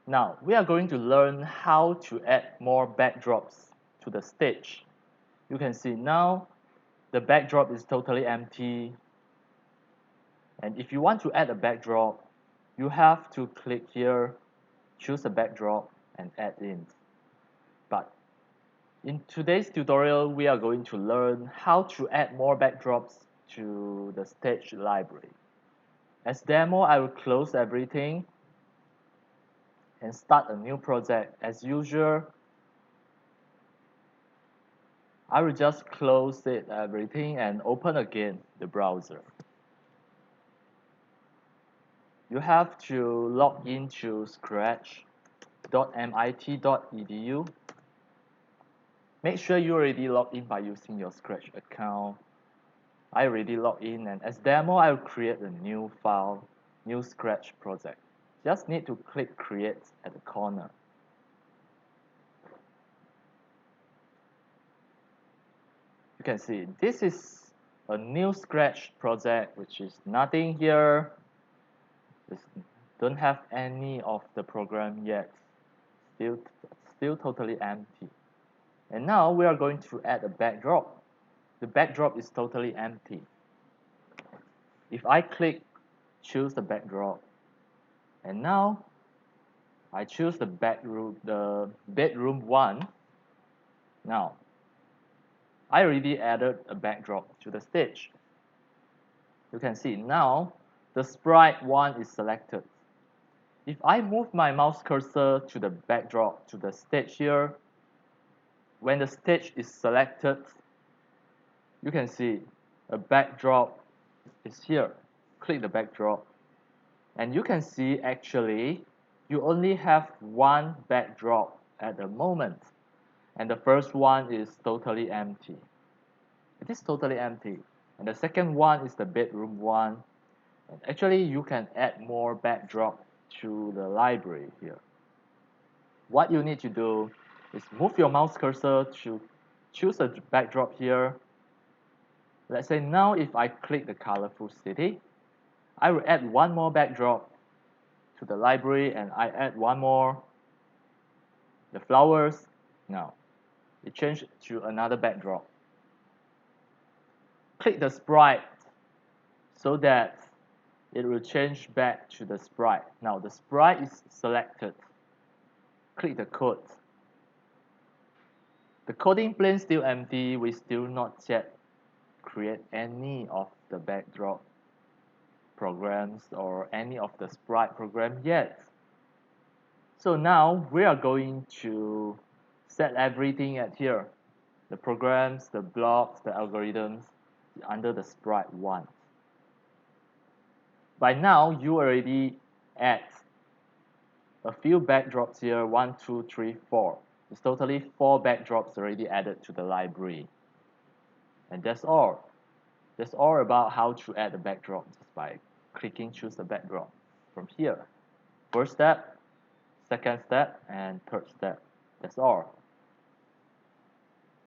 Now, we are going to learn how to add more backdrops to the stage. You can see now the backdrop is totally empty. And if you want to add a backdrop, you have to click here, choose a backdrop, and add in. But in today's tutorial, we are going to learn how to add more backdrops to the stage library. As demo, I will close everything and start a new project. As usual, I will just close it everything and open again the browser. You have to log into scratch.mit.edu. Make sure you already logged in by using your Scratch account. I already logged in, and as demo, I will create a new file, new Scratch project. Just need to click create at the corner. You can see this is a new Scratch project, which is nothing here. Just don't have any of the program yet. Still totally empty. And now we are going to add a backdrop. The backdrop is totally empty. If I click choose the backdrop, and now I choose the bedroom 1. Now I already added a backdrop to the stage. You can see now the sprite 1 is selected. If I move my mouse cursor to the backdrop to the stage here, when the stage is selected, you can see a backdrop is here. Click the backdrop, and you can see actually you only have one backdrop at the moment, and the first one is totally empty. It is totally empty, and the second one is the bedroom 1. And actually, you can add more backdrop to the library here. What you need to do is move your mouse cursor to choose a backdrop here. Let's say now if I click the colorful city, I will add one more backdrop to the library, and I add one more, the flowers. Now it changed to another backdrop. Click the sprite so that it will change back to the sprite. Now the sprite is selected. Click the code. The coding plane still empty. We still not yet create any of the backdrop programs or any of the sprite program yet. So now we are going to set everything at here. The programs, the blocks, the algorithms under the sprite 1. By now, you already add a few backdrops here, 1, 2, 3, 4. It's totally 4 backdrops already added to the library. And that's all. That's all about how to add a backdrop just by clicking choose the backdrop from here. First step, second step, and third step. That's all.